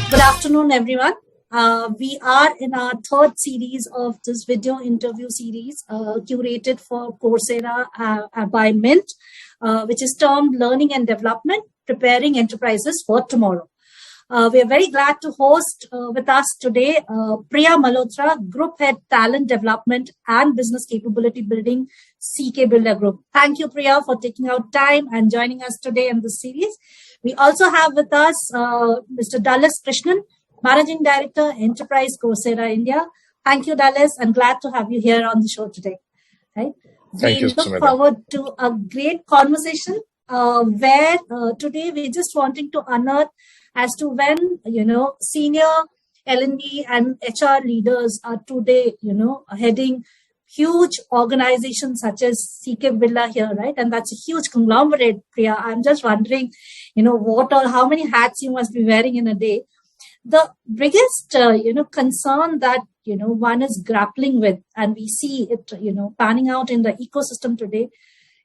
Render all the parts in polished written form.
Good afternoon, everyone. We are in our third series of this video interview series curated for Coursera by Mint, which is termed Learning and Development, Preparing Enterprises for Tomorrow. We are very glad to host with us today Priya Malhotra, Group Head Talent Development and Business Capability Building, CK Builder Group. Thank you, Priya, for taking out time and joining us today in this series. We also have with us Mr. Dallas Krishnan, Managing Director, Enterprise Coursera India. Thank you, Dallas. I'm glad to have you here on the show today. Right? Thank you, we look Sumedha. forward to a great conversation where today we're just wanting to unearth as to when, senior L&D and HR leaders are today, heading huge organizations such as CK Birla here, right? And that's a huge conglomerate, Priya. I'm just wondering, how many hats you must be wearing in a day. The biggest, concern that, one is grappling with, and we see it, panning out in the ecosystem today,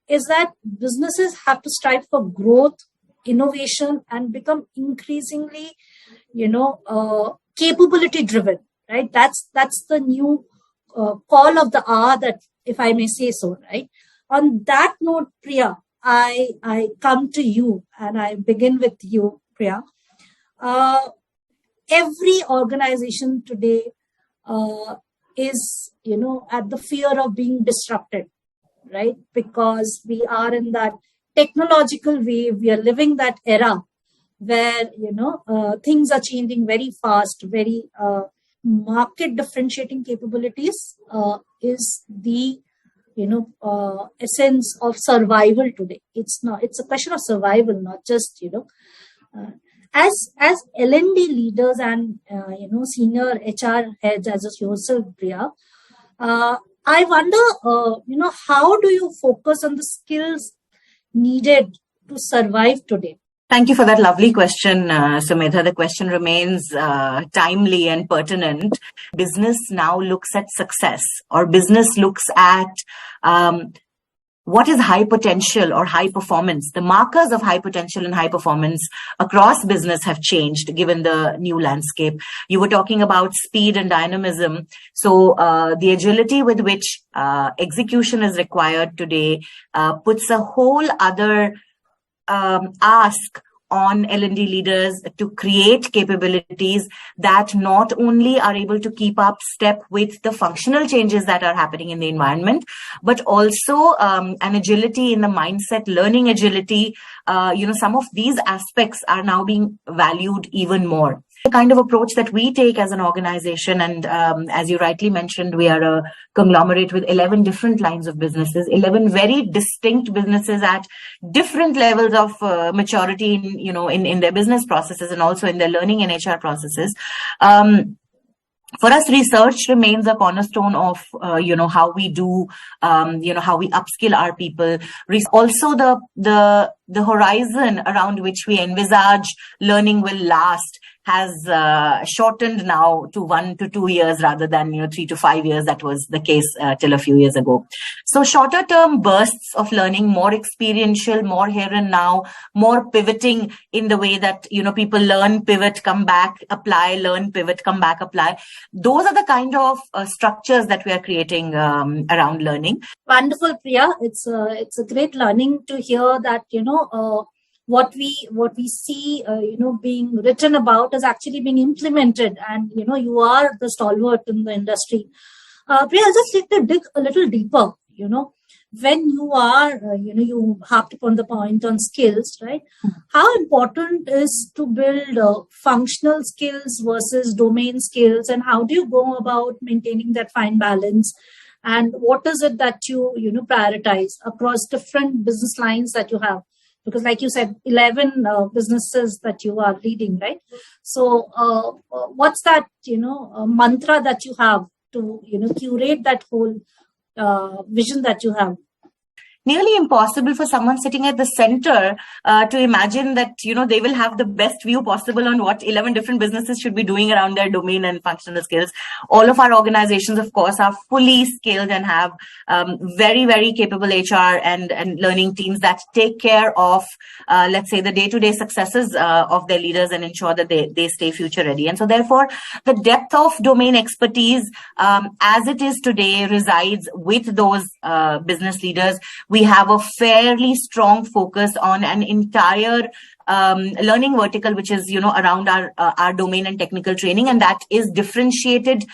is that businesses have to strive for growth, innovation, and become increasingly, capability driven, right? That's the new call of the hour, that if I may say so, right? On that note, Priya, I come to you and I begin with you, Priya. Every organization today is, at the fear of being disrupted, right? Because we are in that technological wave. We are living that era where, things are changing very fast, very market differentiating capabilities is the, essence of survival today. It's a question of survival, not just, as L&D leaders and, senior HR heads as yourself, Priya, I wonder, how do you focus on the skills needed to survive today? Thank you for that lovely question, Sumedha. The question remains timely and pertinent. Business now looks at success, or business looks at what is high potential or high performance. The markers of high potential and high performance across business have changed given the new landscape. You were talking about speed and dynamism. So the agility with which execution is required today puts a whole other ask on L&D leaders to create capabilities that not only are able to keep up step with the functional changes that are happening in the environment, but also an agility in the mindset, learning agility. Some of these aspects are now being valued even more. The kind of approach that we take as an organization, and as you rightly mentioned, we are a conglomerate with 11 different lines of businesses, 11 very distinct businesses at different levels of maturity in their business processes and also in their learning and HR processes. For us, research remains a cornerstone of, how we do, how we upskill our people. Also, the horizon around which we envisage learning will last has shortened now to 1 to 2 years rather than 3 to 5 years. That was the case till a few years ago. So shorter term bursts of learning, more experiential, more here and now, more pivoting in the way that people learn, pivot, come back, apply, learn, pivot, come back, apply. Those are the kind of structures that we are creating around learning. Wonderful, Priya. It's a great learning to hear that what we see being written about is actually being implemented, and you are the stalwart in the industry. Priya, I'll just like to dig a little deeper. When you are you harped upon the point on skills, right? How important is to build functional skills versus domain skills, and how do you go about maintaining that fine balance? And what is it that you prioritize across different business lines that you have? Because like you said, 11 businesses that you are leading, right? So what's that, mantra that you have to, curate that whole vision that you have? nearly impossible for someone sitting at the center to imagine that, they will have the best view possible on what 11 different businesses should be doing around their domain and functional skills. All of our organizations, of course, are fully skilled and have very, very capable HR and learning teams that take care of, let's say, the day-to-day successes of their leaders and ensure that they stay future ready. And so therefore, the depth of domain expertise as it is today resides with those business leaders. We have a fairly strong focus on an entire learning vertical, which is, around our domain and technical training, and that is differentiated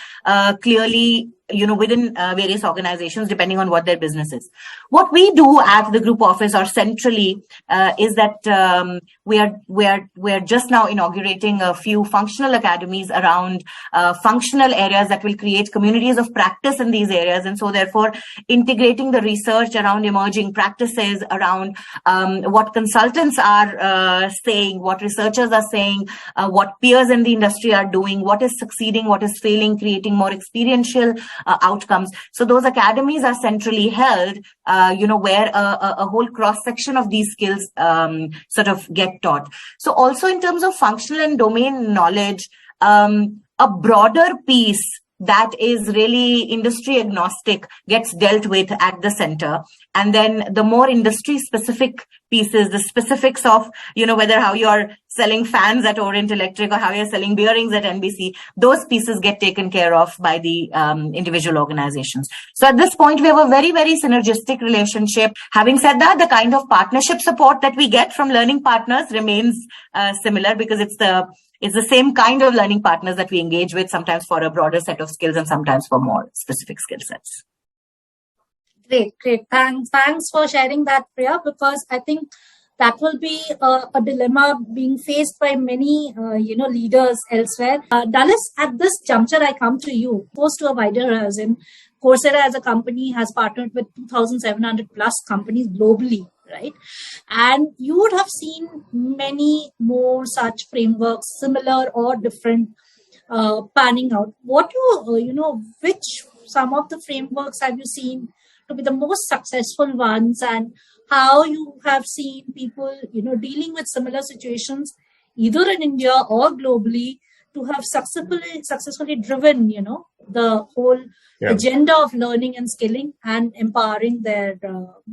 clearly, within various organizations, depending on what their business is. What we do at the group office or centrally is that we are just now inaugurating a few functional academies around functional areas that will create communities of practice in these areas. And so therefore, integrating the research around emerging practices, around what consultants are saying, what researchers are saying, what peers in the industry are doing, what is succeeding, what is failing, creating more experiential outcomes. So those academies are centrally held, where a whole cross section of these skills sort of get taught. So also in terms of functional and domain knowledge, a broader piece that is really industry agnostic gets dealt with at the center. And then the more industry specific pieces, the specifics of, whether how you're selling fans at Orient Electric or how you're selling bearings at NBC, those pieces get taken care of by the individual organizations. So at this point, we have a very, very synergistic relationship. Having said that, the kind of partnership support that we get from learning partners remains similar, because it's the same kind of learning partners that we engage with, sometimes for a broader set of skills and sometimes for more specific skill sets. Great. Thanks for sharing that, Priya, because I think that will be a dilemma being faced by many, leaders elsewhere. Dallas, at this juncture, I come to you, opposed to a wider horizon. Coursera as a company has partnered with 2,700 plus companies globally, right? And you would have seen many more such frameworks, similar or different, panning out. What which some of the frameworks have you seen to be the most successful ones, and how you have seen people, dealing with similar situations, either in India or globally, to have successfully driven, the whole agenda of learning and skilling and empowering their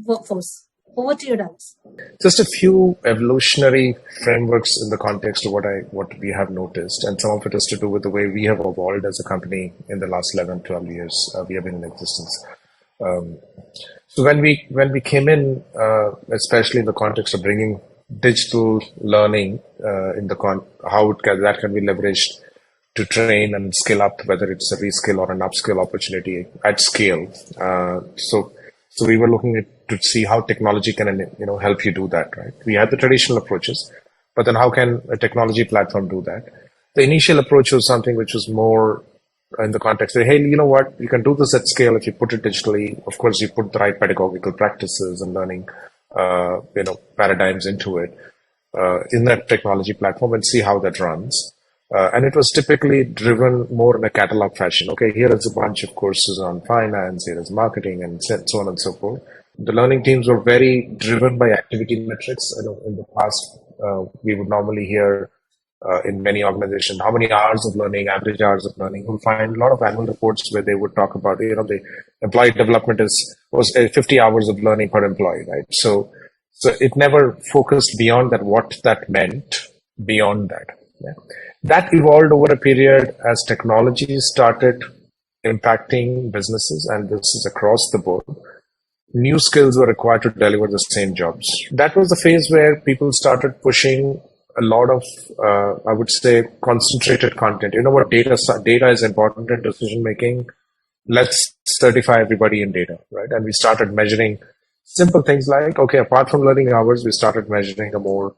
workforce. Over to you, Dallas. Just a few evolutionary frameworks in the context of what we have noticed, and some of it has to do with the way we have evolved as a company in the last 11, 12 years we have been in existence. So when we came in, especially in the context of bringing digital learning how that can be leveraged to train and skill up, whether it's a reskill or an upskill opportunity at scale. So we were looking to see how technology can help you do that. Right? We had the traditional approaches, but then how can a technology platform do that? The initial approach was something which was more in the context of, hey, you know what, you can do this at scale if you put it digitally. Of course, you put the right pedagogical practices and learning, paradigms into it in that technology platform and see how that runs. And it was typically driven more in a catalog fashion. Okay, here is a bunch of courses on finance, here is marketing, and so on and so forth. The learning teams were very driven by activity metrics. I know in the past, we would normally hear in many organizations, how many hours of learning, average hours of learning. You'll find a lot of annual reports where they would talk about, the employee development was 50 hours of learning per employee, right? So it never focused beyond that, what that meant beyond that. Yeah. That evolved over a period as technology started impacting businesses, and this is across the board. New skills were required to deliver the same jobs. That was the phase where people started pushing a lot of, I would say, concentrated content. What data is important in decision making. Let's certify everybody in data, right? And we started measuring simple things like, okay, apart from learning hours, we started measuring a more,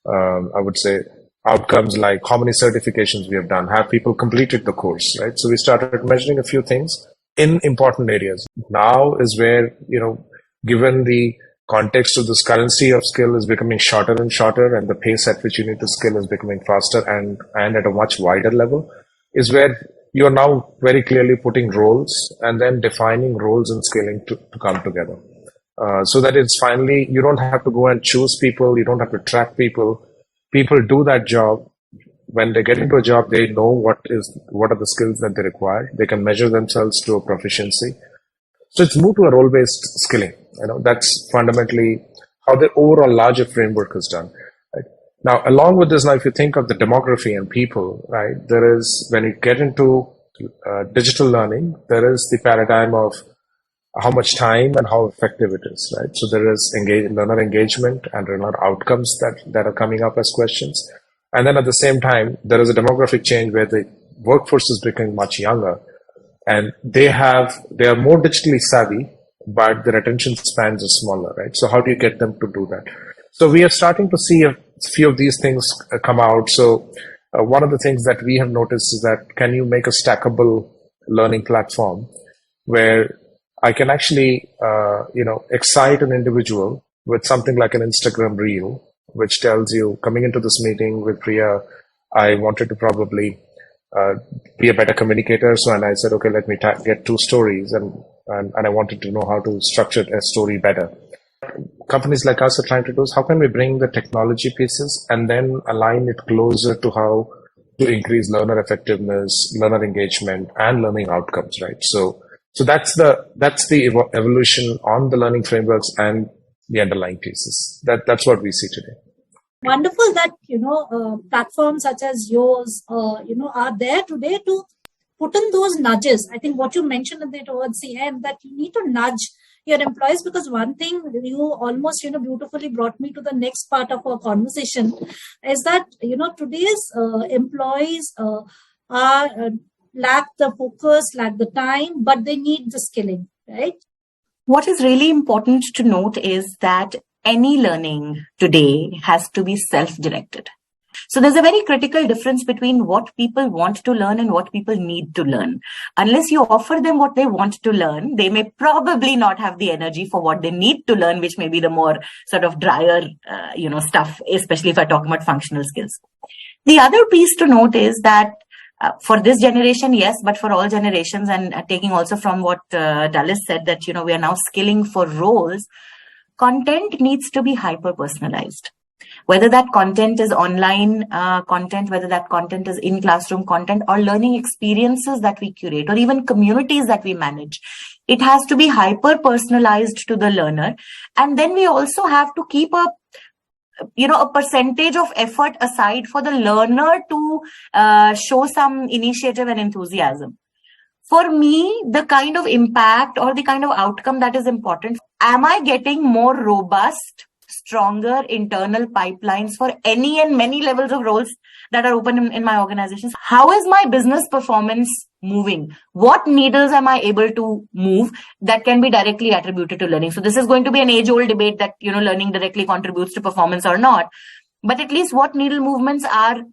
I would say, outcomes like how many certifications we have done, have people completed the course, right? So we started measuring a few things in important areas. Now is where, given the context of this currency of skill is becoming shorter and shorter, and the pace at which you need to skill is becoming faster and at a much wider level, is where you are now very clearly putting roles and then defining roles and skilling to come together. so that it's finally, you don't have to go and choose people, you don't have to track people. People do that job. When they get into a job, they know what are the skills that they require. They can measure themselves to a proficiency. So it's moved to a role-based skilling. That's fundamentally how the overall larger framework is done. Right? Now, along with this, now if you think of the demography and people, right, there is, when you get into digital learning, there is the paradigm of how much time and how effective it is, right? So there is learner engagement and learner outcomes that are coming up as questions. And then at the same time, there is a demographic change where the workforce is becoming much younger, and they are more digitally savvy, but their attention spans are smaller, right? So how do you get them to do that? So we are starting to see a few of these things come out. So one of the things that we have noticed is that, can you make a stackable learning platform where I can actually, excite an individual with something like an Instagram reel, which tells you, coming into this meeting with Priya, I wanted to probably be a better communicator. So, and I said, okay, let me get 2 stories, and I wanted to know how to structure a story better. Companies like us are trying to do is, how can we bring the technology pieces and then align it closer to how to increase learner effectiveness, learner engagement, and learning outcomes, right? So that's the evolution on the learning frameworks and the underlying pieces. That's what we see today. Wonderful that platforms such as yours are there today to put in those nudges. I think what you mentioned towards the end, that you need to nudge your employees, because one thing you almost beautifully brought me to the next part of our conversation is that today's employees are lack the focus, lack the time, but they need the skilling, right? What is really important to note is that any learning today has to be self-directed. So there's a very critical difference between what people want to learn and what people need to learn. Unless you offer them what they want to learn, they may probably not have the energy for what they need to learn, which may be the more sort of drier, stuff, especially if I talk about functional skills. The other piece to note is that for this generation, yes, but for all generations, and taking also from what Dallas said, that, we are now skilling for roles, content needs to be hyper-personalized. Whether that content is online content, whether that content is in classroom content, or learning experiences that we curate, or even communities that we manage, it has to be hyper-personalized to the learner. And then we also have to keep a percentage of effort aside for the learner to show some initiative and enthusiasm. For me, the kind of impact or the kind of outcome that is important, am I getting more robust, stronger internal pipelines for any and many levels of roles that are open in my organizations? How is my business performance moving? What needles am I able to move that can be directly attributed to learning? So this is going to be an age-old debate that, learning directly contributes to performance or not. But at least what needle movements are,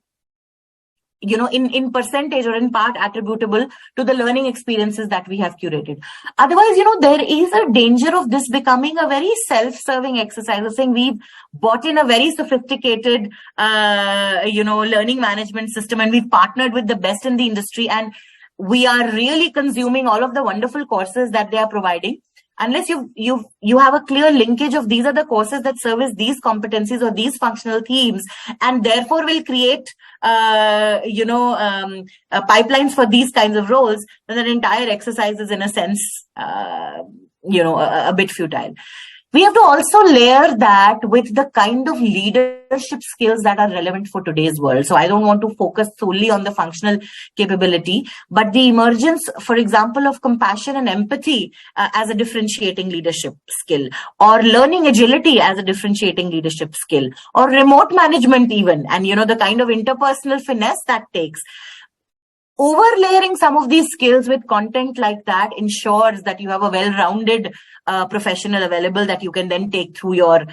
in percentage or in part attributable to the learning experiences that we have curated. Otherwise, there is a danger of this becoming a very self-serving exercise of saying we've bought in a very sophisticated, learning management system, and we've partnered with the best in the industry, and we are really consuming all of the wonderful courses that they are providing. Unless you have a clear linkage of these are the courses that service these competencies or these functional themes, and therefore will create pipelines for these kinds of roles, then that entire exercise is in a sense a bit futile. We have to also layer that with the kind of leadership skills that are relevant for today's world. So I don't want to focus solely on the functional capability, but the emergence, for example, of compassion and empathy as a differentiating leadership skill, or learning agility as a differentiating leadership skill, or remote management even, and the kind of interpersonal finesse that takes. Overlaying some of these skills with content like that ensures that you have a well-rounded professional available that you can then take through your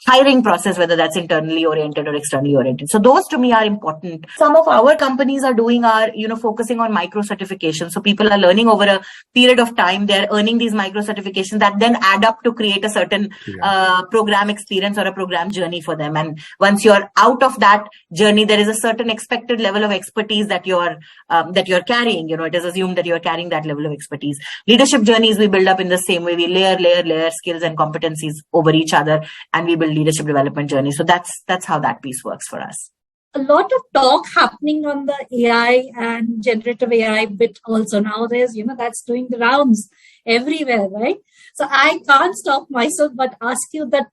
hiring process, whether that's internally oriented or externally oriented. So those to me are important. Some of our companies are doing focusing on micro certifications. So people are learning over a period of time. They're earning these micro certifications that then add up to create a certain program experience or a program journey for them. And once you're out of that journey, there is a certain expected level of expertise that you're carrying. It is assumed that you're carrying that level of expertise. expertise. Leadership journeys we build up in the same way. We layer skills and competencies over each other, and we build leadership development journeys. So that's how that piece works for us. A lot of talk happening on the AI and generative AI bit also nowadays, that's doing the rounds everywhere, right? So I can't stop myself but ask you that,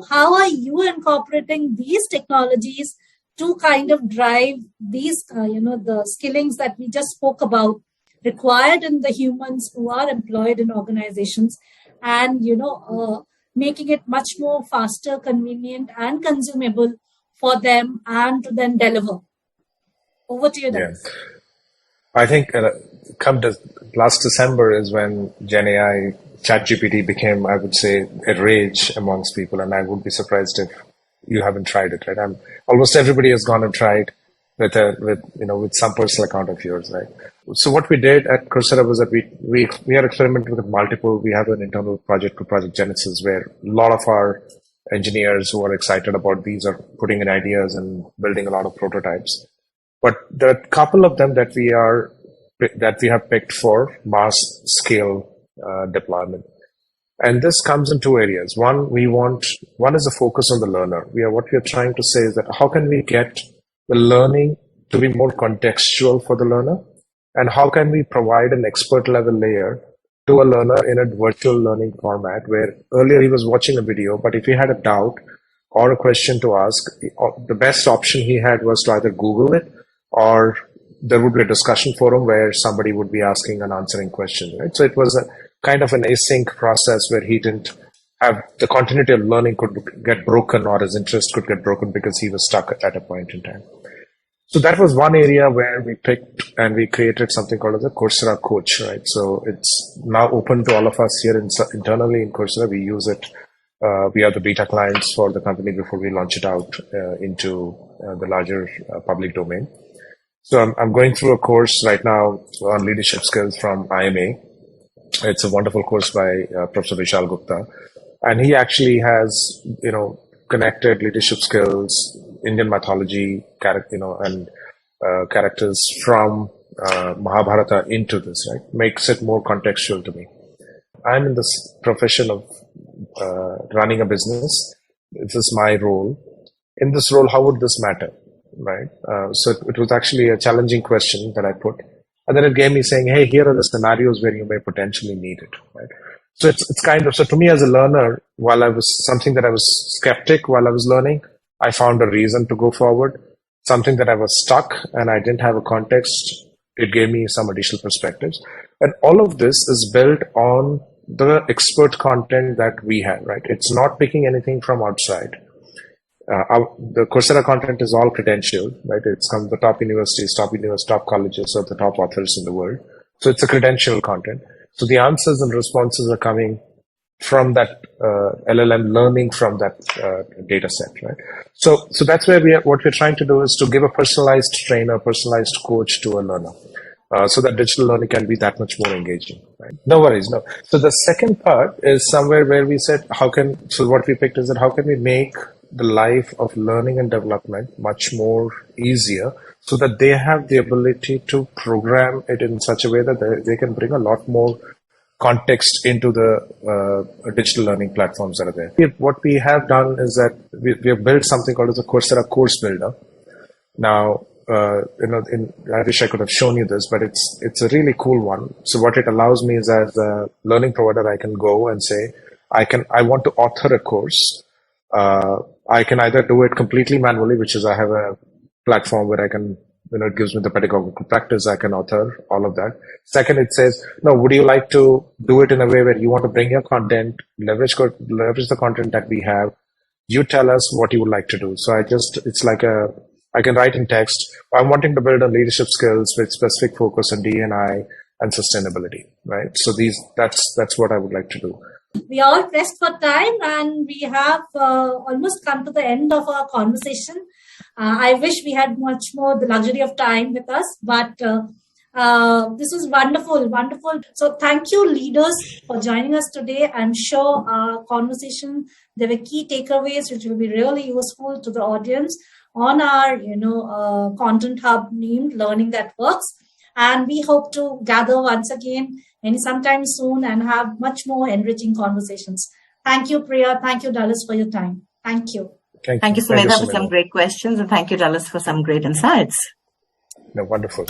how are you incorporating these technologies to kind of drive these, the skillings that we just spoke about required in the humans who are employed in organizations, and, making it much more faster, convenient, and consumable for them and to then deliver. Over to you, Dennis. Yeah. I think last December is when Gen AI, ChatGPT became, I would say, a rage amongst people, and I would be surprised if you haven't tried it, right? Almost everybody has gone and tried with some personal account of yours, right? So what we did at Coursera was that we are experimenting with multiple. We have an internal project called Project Genesis, where a lot of our engineers who are excited about these are putting in ideas and building a lot of prototypes. But there are a couple of them that we have picked for mass scale deployment. And this comes in two areas. One is a focus on the learner. What we are trying to say is that how can we get the learning to be more contextual for the learner? And how can we provide an expert level layer to a learner in a virtual learning format, where earlier he was watching a video, but if he had a doubt or a question to ask, the best option he had was to either Google it, or there would be a discussion forum where somebody would be asking and answering questions, right? So it was a kind of an async process where he didn't have the continuity of learning could get broken, or his interest could get broken because he was stuck at a point in time. So that was one area where we picked and we created something called as a Coursera Coach, right? So it's now open to all of us here internally in Coursera. We use it. We are the beta clients for the company before we launch it out into the larger public domain. So I'm going through a course right now on leadership skills from IMA. It's a wonderful course by Professor Vishal Gupta. And he actually has, connected leadership skills, Indian mythology, and characters from Mahabharata into this, right? Makes it more contextual to me. I'm in this profession of running a business. This is my role. In this role, how would this matter, right? So it was actually a challenging question that I put. And then it gave me saying, hey, here are the scenarios where you may potentially need it, right? So it's kind of, so to me as a learner, while I was skeptic while I was learning, I found a reason to go forward. Something that I was stuck and I didn't have a context, it gave me some additional perspectives. And all of this is built on the expert content that we have, right? It's not picking anything from outside. The Coursera content is all credentialed, right? It's from the top universities, top colleges, or the top authors in the world. So it's a credential content. So the answers and responses are coming from that LLM, learning from that data set, right? So that's where what we're trying to do is to give a personalized trainer, personalized coach to a learner, so that digital learning can be that much more engaging, right? No worries, no. So the second part is somewhere where we said, so what we picked is that how can we make the life of learning and development much more easier, so that they have the ability to program it in such a way that they can bring a lot more context into the digital learning platforms that are there. What we have done is that we have built something called as a Coursera Course Builder. Now, I wish I could have shown you this, but it's a really cool one. So what it allows me is, as a learning provider, I can go and say, I want to author a course. I can either do it completely manually, which is I have a platform where I can, it gives me the pedagogical practice. I can author all of that. Second, it says, no, would you like to do it in a way where you want to bring your content, leverage the content that we have? You tell us what you would like to do. So it's like I can write in text. I'm wanting to build on leadership skills with specific focus on D&I and sustainability, right? So that's what I would like to do. We are all pressed for time, and we have almost come to the end of our conversation. I wish we had much more the luxury of time with us, but this was wonderful. So thank you, leaders, for joining us today. I'm sure our conversation, there were key takeaways which will be really useful to the audience on our content hub named Learning That Works. And we hope to gather once again sometime soon and have much more enriching conversations. Thank you, Priya. Thank you, Dallas, for your time. Thank you. Thank you, Sumedha, for some great questions, and thank you, Dallas, for some great insights. No, wonderful.